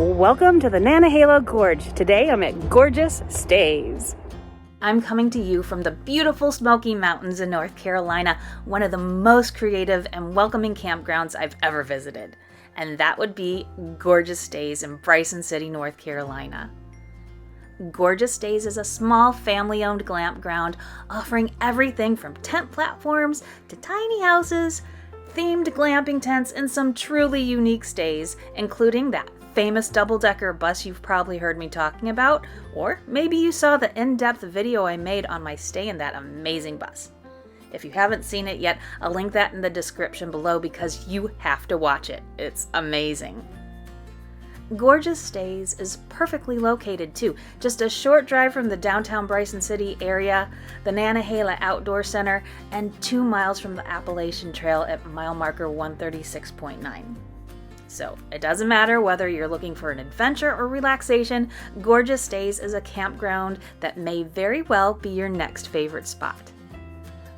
Welcome to the Nantahala Gorge. Today I'm at Gorgeous Stays. I'm coming to you from the beautiful Smoky Mountains in North Carolina, one of the most creative and welcoming campgrounds I've ever visited. And that would be Gorgeous Stays in Bryson City, North Carolina. Gorgeous Stays is a small family-owned glampground offering everything from tent platforms to tiny houses, themed glamping tents, and some truly unique stays, including that famous double-decker bus you've probably heard me talking about, or maybe you saw the in-depth video I made on my stay in that amazing bus. If you haven't seen it yet, I'll link that in the description below because you have to watch it. It's amazing. Gorgeous Stays is perfectly located too, just a short drive from the Downtown Bryson City area, the Nantahala Outdoor Center, and 2 miles from the Appalachian Trail at mile marker 136.9. So, it doesn't matter whether you're looking for an adventure or relaxation, Gorgeous Stays is a campground that may very well be your next favorite spot.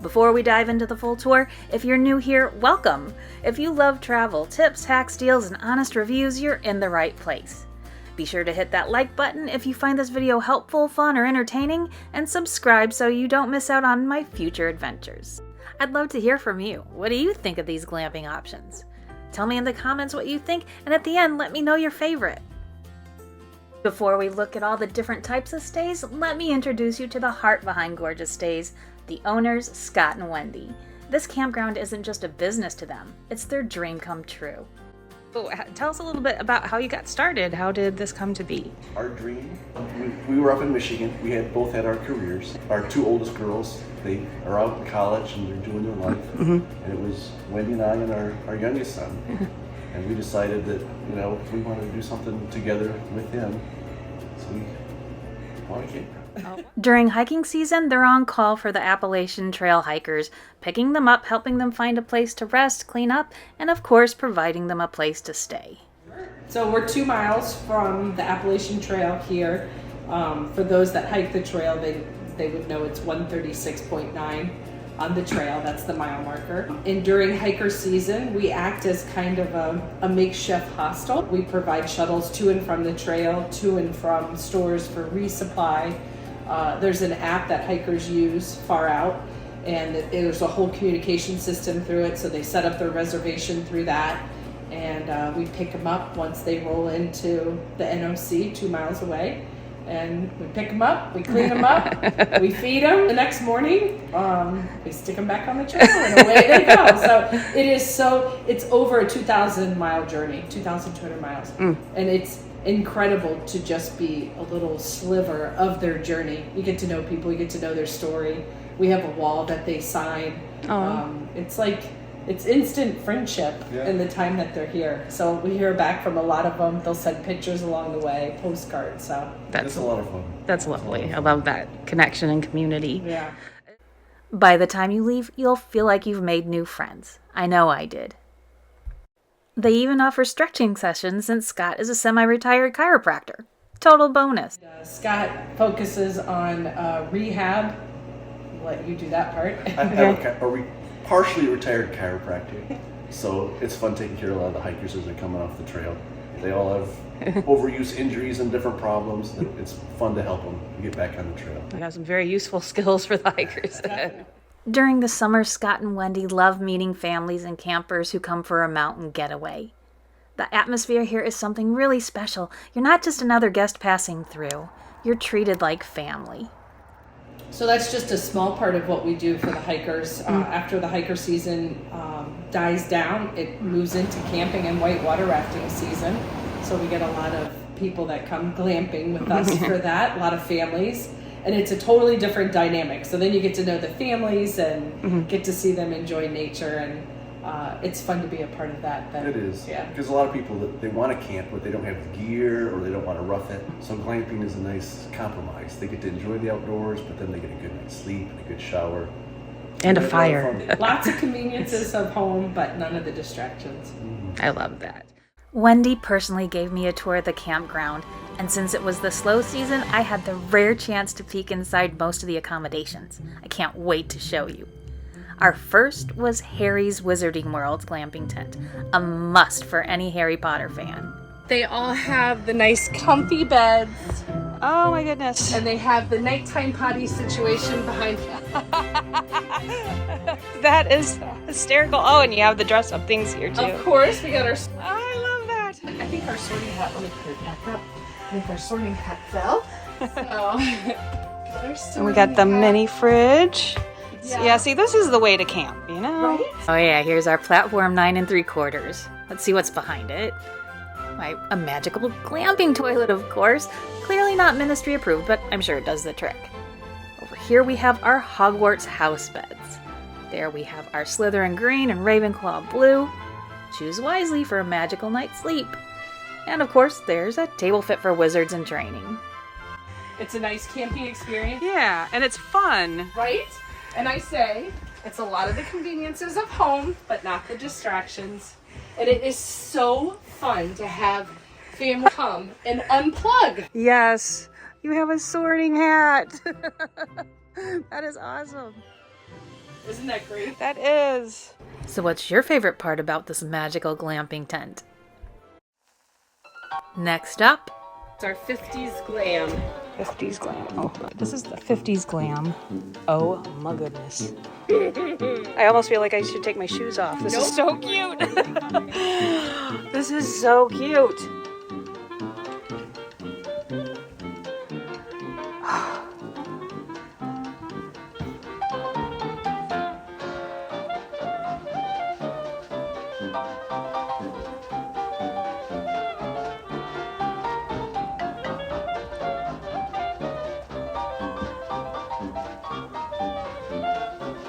Before we dive into the full tour, if you're new here, welcome! If you love travel, tips, hacks, deals, and honest reviews, you're in the right place. Be sure to hit that like button if you find this video helpful, fun, or entertaining, and subscribe so you don't miss out on my future adventures. I'd love to hear from you. What do you think of these glamping options? Tell me in the comments what you think, and at the end, let me know your favorite. Before we look at all the different types of stays, let me introduce you to the heart behind Gorgeous Stays, the owners, Scott and Wendy. This campground isn't just a business to them, it's their dream come true. So, tell us a little bit about how you got started. How did this come to be? Our dream, we were up in Michigan. We both had our careers. Our 2 oldest girls, they are out in college and they're doing their life. And it was Wendy and I and our youngest son. And we decided that, we wanted to do something together with him. So we bought a campground. During hiking season, they're on call for the Appalachian Trail hikers, picking them up, helping them find a place to rest, clean up, and of course, providing them a place to stay. So we're 2 miles from the Appalachian Trail here. For those that hike the trail, they would know it's 136.9 on the trail. That's the mile marker. And during hiker season, we act as kind of a makeshift hostel. We provide shuttles to and from the trail, to and from stores for resupply. There's an app that hikers use far out, and there's a whole communication system through it, so they set up their reservation through that, and we pick them up once they roll into the NOC 2 miles away, and we pick them up, we clean them up, we feed them. The next morning, we stick them back on the trail, and away they go. So it's over a 2,000 mile journey, 2,200 miles, and it's incredible to just be a little sliver of their journey. You get to know people, you get to know their story. We have a wall that they sign. It's instant friendship in the time that they're here. So we hear back from a lot of them. They'll send pictures along the way, postcards. So That's a lot of fun. That's lovely. I love that connection and community. Yeah. By the time you leave, you'll feel like you've made new friends. I know I did. They even offer stretching sessions since Scott is a semi-retired chiropractor. Total bonus. Scott focuses on rehab. I'll let you do that part. I'm a partially retired chiropractor, so it's fun taking care of a lot of the hikers as they're coming off the trail. They all have overuse injuries and different problems. It's fun to help them get back on the trail. I have some very useful skills for the hikers. During the summer, Scott and Wendy love meeting families and campers who come for a mountain getaway. The atmosphere here is something really special. You're not just another guest passing through. You're treated like family. So that's just a small part of what we do for the hikers. After the hiker season dies down, it moves into camping and whitewater rafting season. So we get a lot of people that come glamping with us for that, a lot of families. And it's a totally different dynamic. So then you get to know the families and get to see them enjoy nature, and it's fun to be a part of that. It is. Yeah. Because a lot of people, they want to camp, but they don't have the gear or they don't want to rough it. So glamping is a nice compromise. They get to enjoy the outdoors, but then they get a good night's sleep and a good shower. And a fire. Lots of conveniences of home, but none of the distractions. I love that. Wendy personally gave me a tour of the campground, and since it was the slow season, I had the rare chance to peek inside most of the accommodations. I can't wait to show you. Our first was Harry's Wizarding World glamping tent, a must for any Harry Potter fan. They all have the nice comfy beds. Oh my goodness. And they have the nighttime potty situation behind them. That is hysterical. Oh, and you have the dress up things here too. Of course, we got our... Oh, I love that. I think our sorting hat, let me put it back up. I think our sorting hat fell. So, And we got the mini fridge. Yeah. Yeah, see, this is the way to camp, you know? Right? Oh yeah, here's our platform 9 3/4. Let's see what's behind it. Why, a magical glamping toilet, of course. Clearly not ministry approved, but I'm sure it does the trick. Over here we have our Hogwarts house beds. There we have our Slytherin green and Ravenclaw blue. Choose wisely for a magical night's sleep. And of course, there's a table fit for wizards in training. It's a nice camping experience. Yeah, and it's fun. Right? And I say, it's a lot of the conveniences of home, but not the distractions. And it is so fun to have family come and unplug. Yes, you have a sorting hat. That is awesome. Isn't that great? That is. So what's your favorite part about this magical glamping tent? Next up, It's our 50s glam. 50s glam. Oh, this is the 50s glam. Oh my goodness. I almost feel like I should take my shoes off. This is so cute. This is so cute.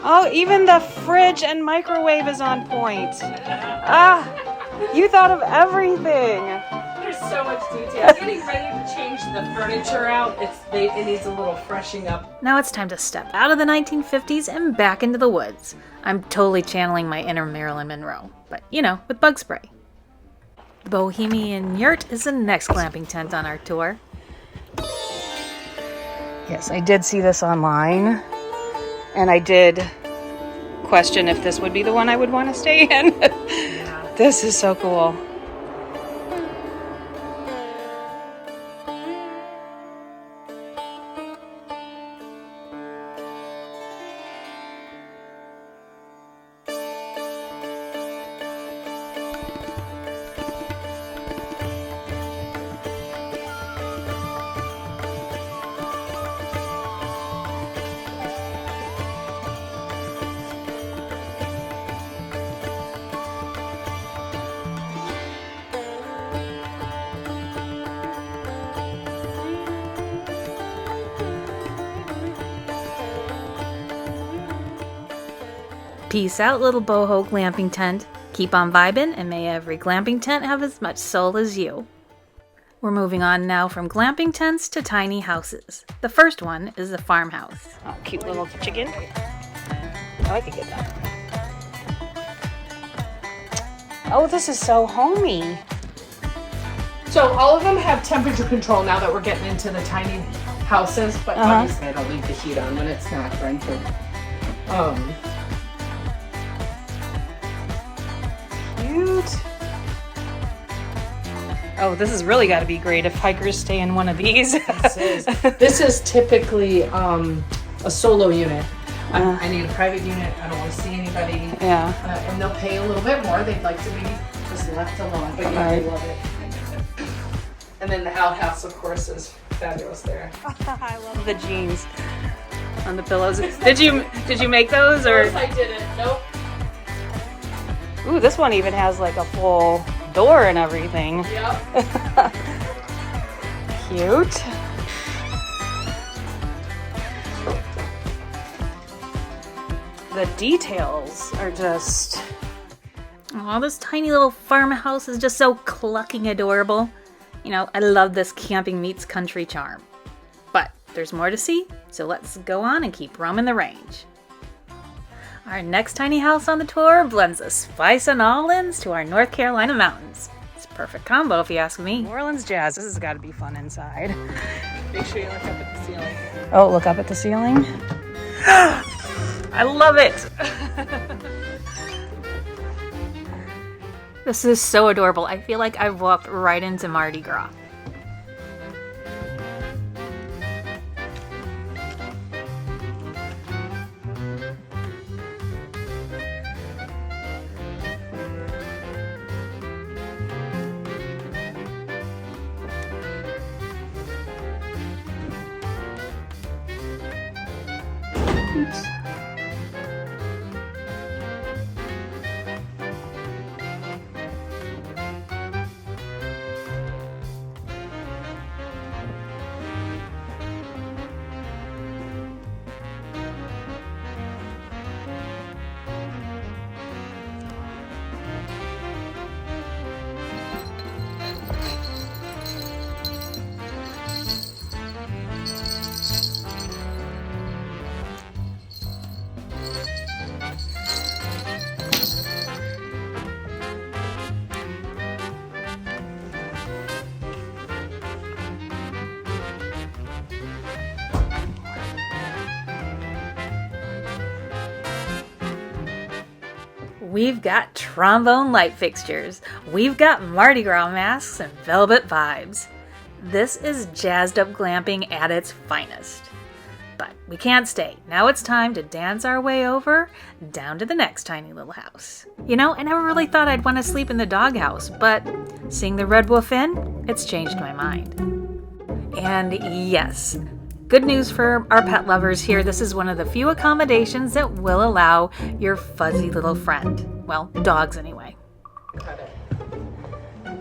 Oh, even the fridge and microwave is on point. Ah, you thought of everything. There's so much detail. Getting ready to change the furniture out, it needs a little freshening up. Now it's time to step out of the 1950s and back into the woods. I'm totally channeling my inner Marilyn Monroe, but you know, with bug spray. The Bohemian Yurt is the next glamping tent on our tour. Yes, I did see this online, and I did question if this would be the one I would want to stay in. This is so cool. Peace out, little boho glamping tent. Keep on vibing, and may every glamping tent have as much soul as you. We're moving on now from glamping tents to tiny houses. The first one is the Farmhouse. Oh, cute little chicken. Oh, I can get that. Oh, this is so homey. So all of them have temperature control now that we're getting into the tiny houses, but obviously I don't leave the heat on when it's not rented. Cute. Oh, this has really got to be great if hikers stay in one of these. This is typically a solo unit. I need a private unit. I don't want to see anybody. Yeah. And they'll pay a little bit more. They'd like to be just left alone, but yeah, they love it. And then the outhouse, of course, is fabulous there. I love the jeans on the pillows. Did you make those or? Of course I didn't. Nope. Ooh, this one even has like a full door and everything. Yep. Cute. The details are just... Oh, this tiny little farmhouse is just so clucking adorable. You know, I love this camping meets country charm. But there's more to see, so let's go on and keep roaming the range. Our next tiny house on the tour blends the spice and all-ins to our North Carolina mountains. It's a perfect combo if you ask me. New Orleans jazz, this has got to be fun inside. Make sure you look up at the ceiling. Oh, look up at the ceiling. I love it. This is so adorable. I feel like I've walked right into Mardi Gras. Oops. We've got trombone light fixtures. We've got Mardi Gras masks and velvet vibes. This is jazzed up glamping at its finest. But we can't stay. Now it's time to dance our way over down to the next tiny little house. You know, I never really thought I'd want to sleep in the doghouse, but seeing the Red Woof Inn, it's changed my mind. And yes, good news for our pet lovers here. This is one of the few accommodations that will allow your fuzzy little friend. Well, dogs anyway.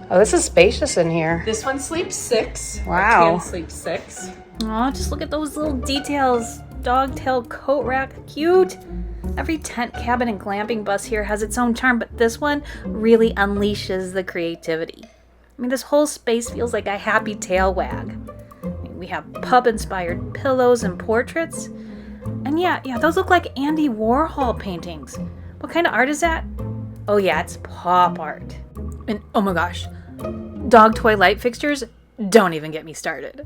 Oh, this is spacious in here. This one sleeps 6. Wow. Can sleep 6. Oh, just look at those little details. Dogtail coat rack, cute. Every tent, cabin, and glamping bus here has its own charm, but this one really unleashes the creativity. I mean, this whole space feels like a happy tail wag. We have pub-inspired pillows and portraits. And yeah, those look like Andy Warhol paintings. What kind of art is that? Oh yeah, it's pop art. And oh my gosh, dog toy light fixtures? Don't even get me started.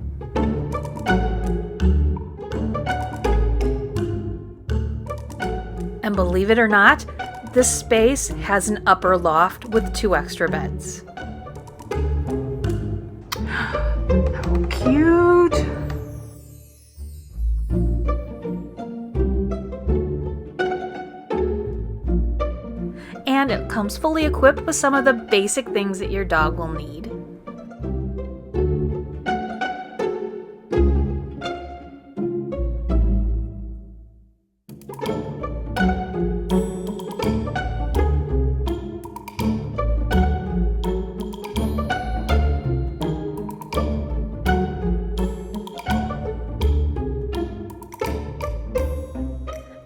And believe it or not, this space has an upper loft with 2 extra beds. How cute. And it comes fully equipped with some of the basic things that your dog will need.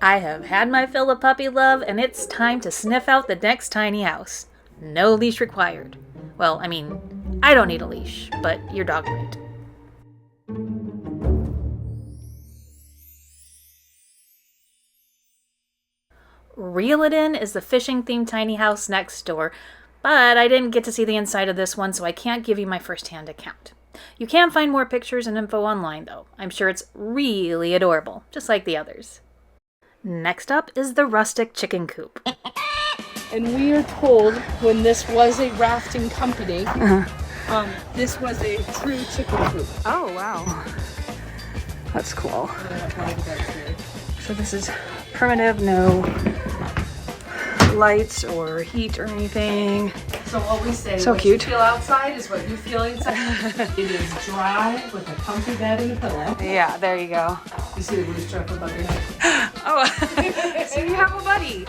I have had my fill of puppy love, and it's time to sniff out the next tiny house. No leash required. Well, I mean, I don't need a leash, but your dog might. Reel It In is the fishing-themed tiny house next door, but I didn't get to see the inside of this one, so I can't give you my first-hand account. You can find more pictures and info online, though. I'm sure it's really adorable, just like the others. Next up is the Rustic Chicken Coop. And we are told when this was a rafting company, this was a true chicken coop. Oh, wow. That's cool. So this is primitive, no lights or heat or anything. So what we say, so what cute. You feel outside is what you feel inside. It is dry with a comfy bed and a pillow. Yeah, there you go. You see the rooster up above your head? Oh, so you have a buddy.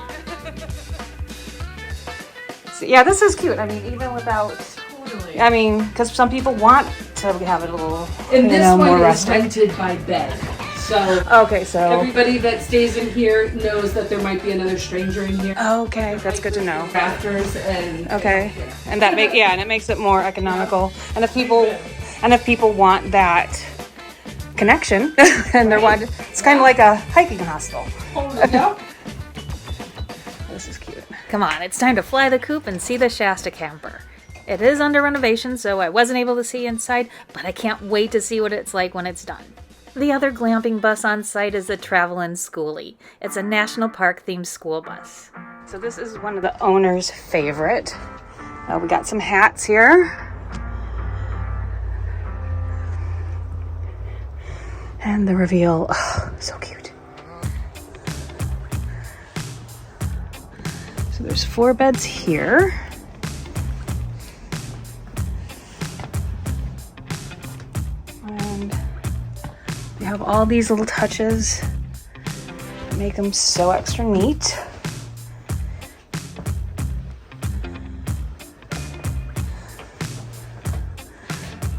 So, yeah, this is cute. I mean, even without, Totally. I mean, because some people want to have it a little, And this more one is rustic. rented by bed. So Okay, so. everybody that stays in here knows that there might be another stranger in here. Okay, that's good to know. Rafters and Okay, and that and it makes it more economical. And if people want that connection, and they're one, it's kind of like a hiking hostel. yeah. This is cute. Come on, it's time to fly the coop and see the Shasta camper. It is under renovation, so I wasn't able to see inside, but I can't wait to see what it's like when it's done. The other glamping bus on site is the Travelin' Schoolie. It's a national park themed school bus. So this is one of the owner's favorite We got some hats here. And the reveal, oh, so cute. So there's 4 beds here. And you have all these little touches that make them so extra neat.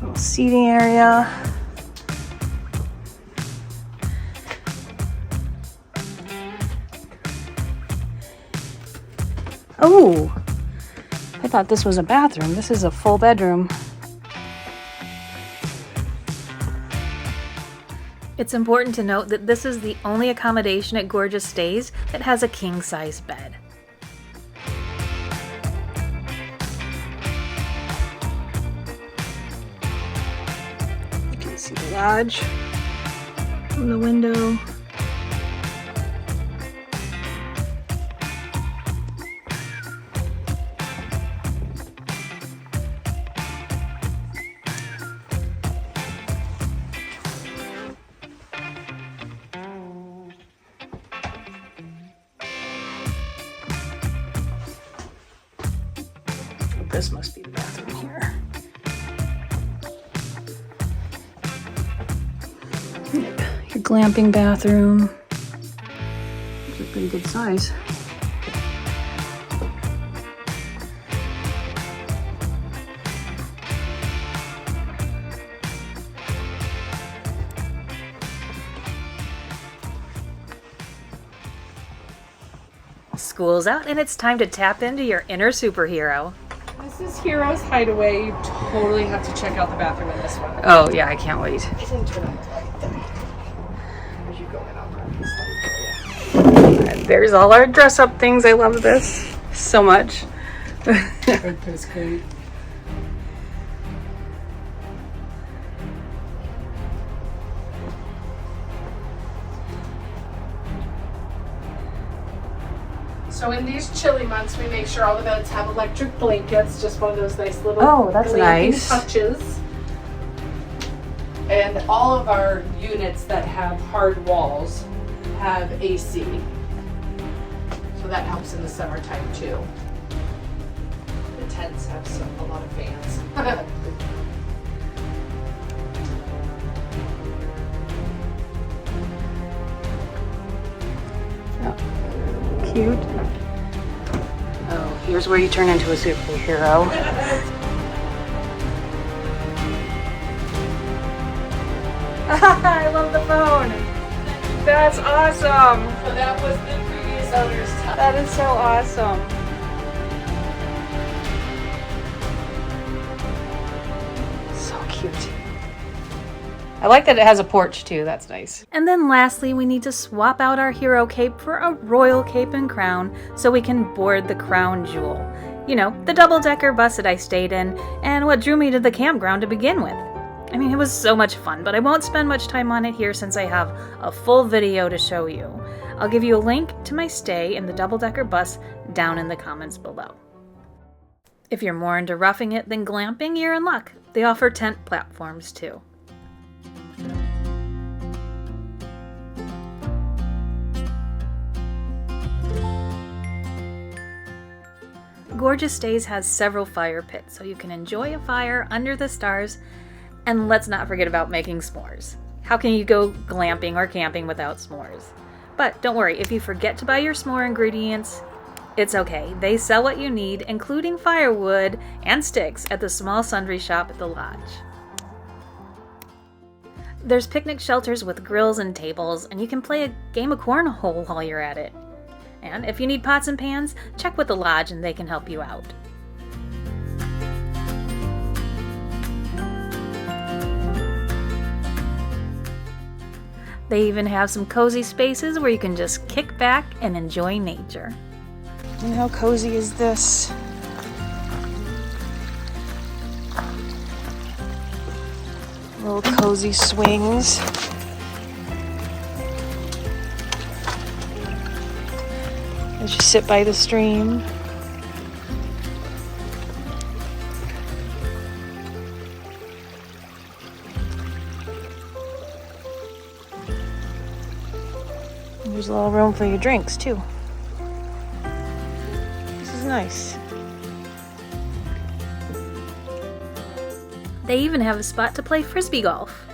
Little seating area. Oh, I thought this was a bathroom. This is a full bedroom. It's important to note that this is the only accommodation at Gorgeous Stays that has a king-size bed. You can see the lodge from the window. This must be the bathroom here. Yep, your glamping bathroom. It's a pretty good size. School's out and it's time to tap into your inner superhero. This is Hero's Hideaway. You totally have to check out the bathroom in this one. Oh yeah, I can't wait. I didn't turn on the light though. As you go in, I'll There's all our dress up things. I love this so much. That's great. So in these chilly months, we make sure all the beds have electric blankets. Just one of those nice little that's glamping nice. touches. And all of our units that have hard walls have AC. So that helps in the summertime too. The tents have a lot of fans. Cute. Oh, here's where you turn into a superhero. I love the phone. That's awesome. So that was the previous owner's time. That is so awesome. So cute. I like that it has a porch too. That's nice. And then lastly, we need to swap out our hero cape for a royal cape and crown so we can board the crown jewel. You know, the double-decker bus that I stayed in and what drew me to the campground to begin with. I mean, it was so much fun, but I won't spend much time on it here since I have a full video to show you. I'll give you a link to my stay in the double-decker bus down in the comments below. If you're more into roughing it than glamping, you're in luck. They offer tent platforms too. Gorgeous Stays has several fire pits, so you can enjoy a fire under the stars. And let's not forget about making s'mores. How can you go glamping or camping without s'mores? But don't worry, if you forget to buy your s'more ingredients, it's okay. They sell what you need, including firewood and sticks, at the small sundry shop at the lodge. There's picnic shelters with grills and tables, and you can play a game of cornhole while you're at it. And if you need pots and pans, check with the lodge and they can help you out. They even have some cozy spaces where you can just kick back and enjoy nature. And how cozy is this? Little cozy swings. As you sit by the stream. There's a little room for your drinks too. This is nice. They even have a spot to play frisbee golf.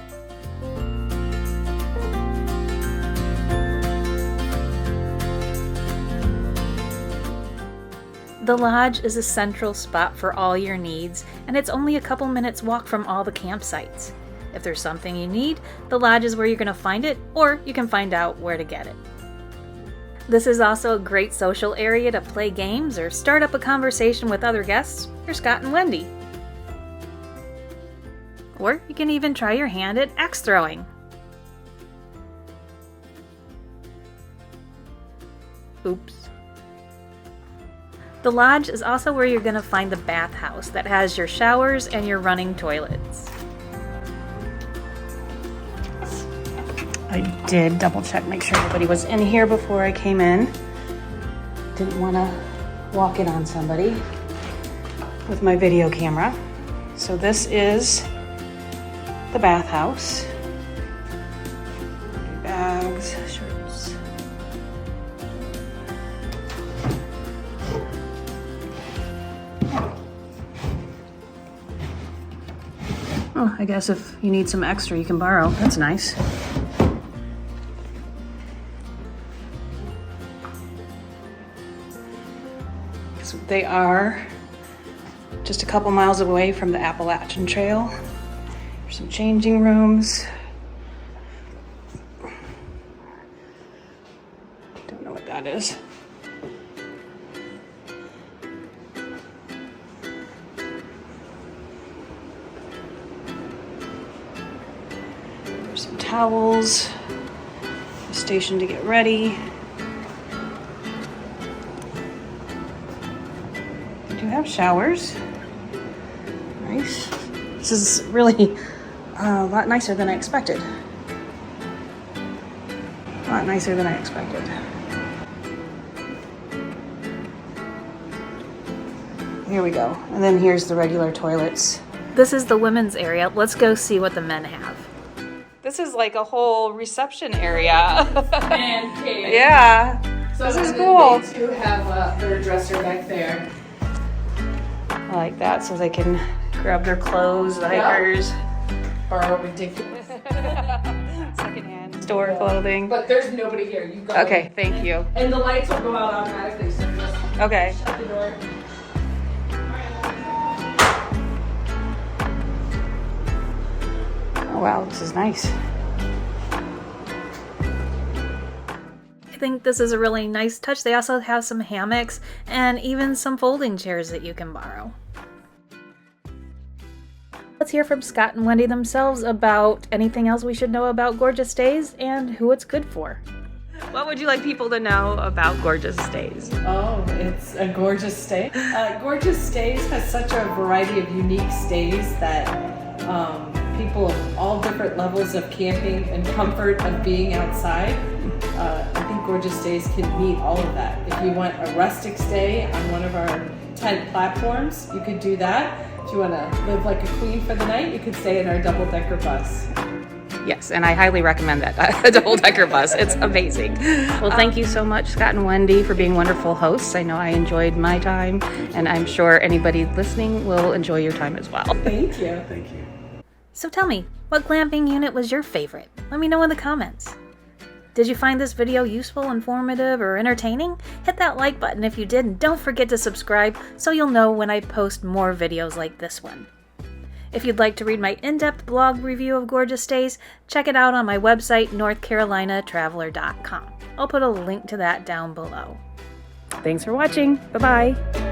The lodge is a central spot for all your needs, and it's only a couple minutes walk from all the campsites. If there's something you need, the lodge is where you're going to find it, or you can find out where to get it. This is also a great social area to play games or start up a conversation with other guests or Scott and Wendy. Or you can even try your hand at axe throwing. Oops. The lodge is also where you're going to find the bathhouse that has your showers and your running toilets. I did double check, make sure everybody was in here before I came in. Didn't want to walk in on somebody with my video camera. So this is the bathhouse. Bags, shirts. Oh, I guess if you need some extra, you can borrow. That's nice. So they are just a couple miles away from the Appalachian Trail. There's some changing rooms. Don't know what that is. There's some towels, a station to get ready. They do have showers. Nice. This is really a lot nicer than I expected. A lot nicer than I expected. Here we go. And then here's the regular toilets. This is the women's area. Let's go see what the men have. This is like a whole reception area. Man cave. Yeah. So This is and cool. They too have their dresser back there. I like that, so they can grab their clothes, the Yeah. hikers. Borrow ridiculous. Secondhand store clothing. But there's nobody here. You go. Okay, thank you. And the lights will go out automatically, so just Okay. shut the door. Oh wow, this is nice. I think this is a really nice touch. They also have some hammocks and even some folding chairs that you can borrow. Let's hear from Scott and Wendy themselves about anything else we should know about Gorgeous Stays and who it's good for. What would you like people to know about Gorgeous Stays? Oh, it's a gorgeous stay. Gorgeous Stays has such a variety of unique stays that people of all different levels of camping and comfort of being outside. I think Gorgeous Stays can meet all of that. If you want a rustic stay on one of our tent platforms, you could do that. If you want to live like a queen for the night, you could stay in our double-decker bus. Yes, and I highly recommend that, a double-decker bus. It's amazing. Well, thank you so much, Scott and Wendy, for being wonderful hosts. I know I enjoyed my time, and I'm sure anybody listening will enjoy your time as well. Thank you. Thank you. So tell me, what glamping unit was your favorite? Let me know in the comments. Did you find this video useful, informative, or entertaining? Hit that like button if you did, and don't forget to subscribe so you'll know when I post more videos like this one. If you'd like to read my in-depth blog review of Gorgeous Stays, check it out on my website, northcarolinatraveler.com. I'll put a link to that down below. Thanks for watching. Bye-bye.